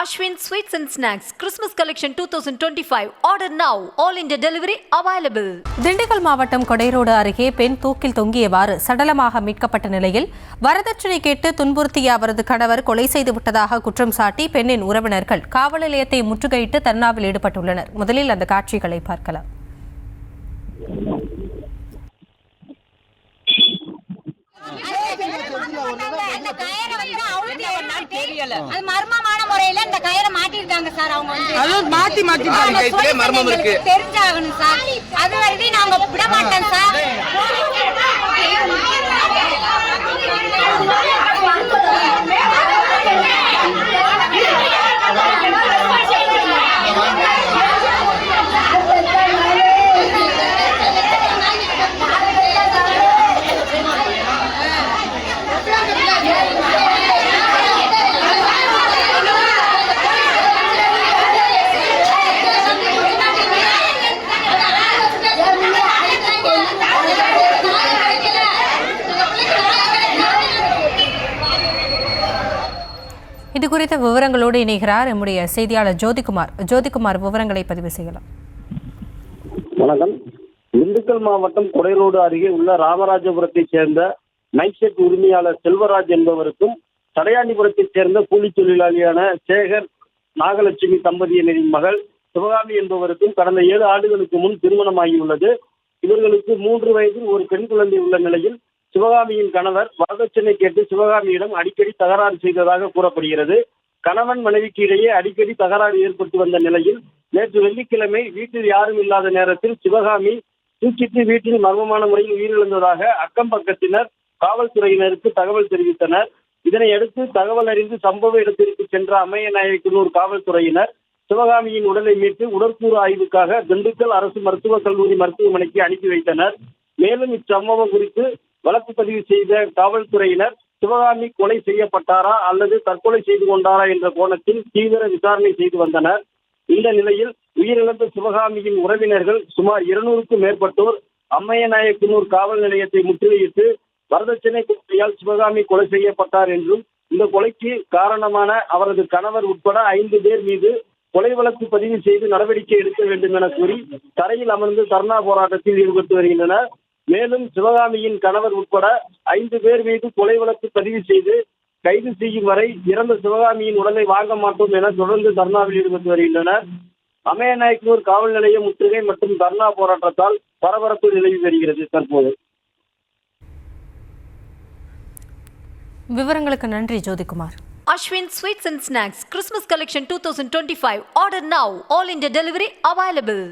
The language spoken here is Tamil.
Ashwin Sweets and Snacks Christmas Collection 2025. Order now. All India delivery available. Dindigul மாவட்டம் கொடைரோடு அருகே பெண் தூக்கில் தொங்கியவாறு சடலமாக மீட்கப்பட்ட நிலையில் வரதட்சணை கேட்டு துன்புறுத்திய அவரது கணவர் கொலை செய்து விட்டதாக குற்றம் சாட்டி பெண்ணின் உறவினர்கள் காவல் நிலையத்தை முற்றுகையிட்டு தர்ணாவில் ஈடுபட்டுள்ளனர். முதலில் அந்த காட்சிகளை பார்க்கலாம். மர்மமான முறையில இந்த கயிறை மாட்டிருக்காங்க சார். அவங்க மர்மம் இருக்கு, தெரிஞ்சாகணும் சார். அது வரைக்கும் நாங்க விட மாட்டோம் சார். இது குறித்த விவரங்களோடு இணைகிறார் நம்முடைய செய்தியாளர் ஜோதிகுமார். ஜோதிகுமார், விவரங்களை பதிவு செய்யலாம். வணக்கம். திண்டுக்கல் மாவட்டம் கொடைரோடு அருகே உள்ள ராமராஜபுரத்தைச் சேர்ந்த நைட் உரிமையாளர் செல்வராஜ் என்பவருக்கும் சடையாண்டிபுரத்தைச் சேர்ந்த கூலி தொழிலாளியான சேகர் நாகலட்சுமி தம்பதியினரின் மகள் சிவகாமி என்பவருக்கும் கடந்த 7 ஆண்டுகளுக்கு முன் திருமணமாகியுள்ளது. இவர்களுக்கு 3 வயதில் ஒரு பெண் குழந்தை உள்ள நிலையில் சிவகாமியின் கணவர் வரதட்சணை கேட்டு சிவகாமியிடம் அடிக்கடி தகராறு செய்ததாக கூறப்படுகிறது. கணவன் மனைவிக்கு இடையே அடிக்கடி தகராறு ஏற்பட்டு வந்த நிலையில் நேற்று வெள்ளிக்கிழமை வீட்டில் யாரும் இல்லாத நேரத்தில் சிவகாமி தூக்கிட்டு வீட்டில் மர்மமான முறையில் உயிரிழந்ததாக அக்கம் பக்கத்தினர் காவல்துறையினருக்கு தகவல் தெரிவித்தனர். இதனையடுத்து தகவல் அறிந்து சம்பவ இடத்திற்கு சென்ற அம்மையநாயக்கனூர் காவல்துறையினர் சிவகாமியின் உடலை மீட்டு உடற்கூறு ஆய்வுக்காக திண்டுக்கல் அரசு மருத்துவக் கல்லூரி மருத்துவமனைக்கு அனுப்பி வைத்தனர். மேலும் இச்சம்பவம் குறித்து வழக்கு பதிவு செய்த காவல்துறையினர் சிவகாமி கொலை செய்யப்பட்டாரா அல்லது தற்கொலை செய்து கொண்டாரா என்ற கோணத்தில் தீவிர விசாரணை செய்து வந்தனர். இந்த நிலையில் உயிரிழந்த சிவகாமியின் உறவினர்கள் சுமார் 200க்கும் மேற்பட்டோர் அம்மையநாயக்கனூர் காவல் நிலையத்தை முற்றுகையிட்டு வரதட்சணை குற்றத்தால் சிவகாமி கொலை செய்யப்பட்டார் என்றும் இந்த கொலைக்கு காரணமான அவரது கணவர் உட்பட 5 பேர் மீது கொலை வழக்கு பதிவு செய்து நடவடிக்கை எடுக்க வேண்டும் என கூறி தரையில் அமர்ந்து தர்ணா போராட்டத்தில் ஈடுபட்டு வருகின்றனர். மேலும் சிவகாமியின் கணவர் உட்பட 5 பேர் மீது கொலை வழக்கு பதிவு செய்து கைது செய்யும் வரை இறந்த சிவகாமியின் உடலை வாங்க மாட்டோம் என தொடர்ந்து தர்ணாவில் ஈடுபட்டு வருகின்றனர். அம்மையநாயக்கனூர் காவல் நிலைய முற்றுகை மற்றும் தர்ணா போராட்டத்தால் பரபரப்பு நிலவி வருகிறது. தற்போது விவரங்களுக்கு நன்றி Jothikumar. Ashwin Sweets and Snacks Christmas Collection 2025. Order now. All India delivery available.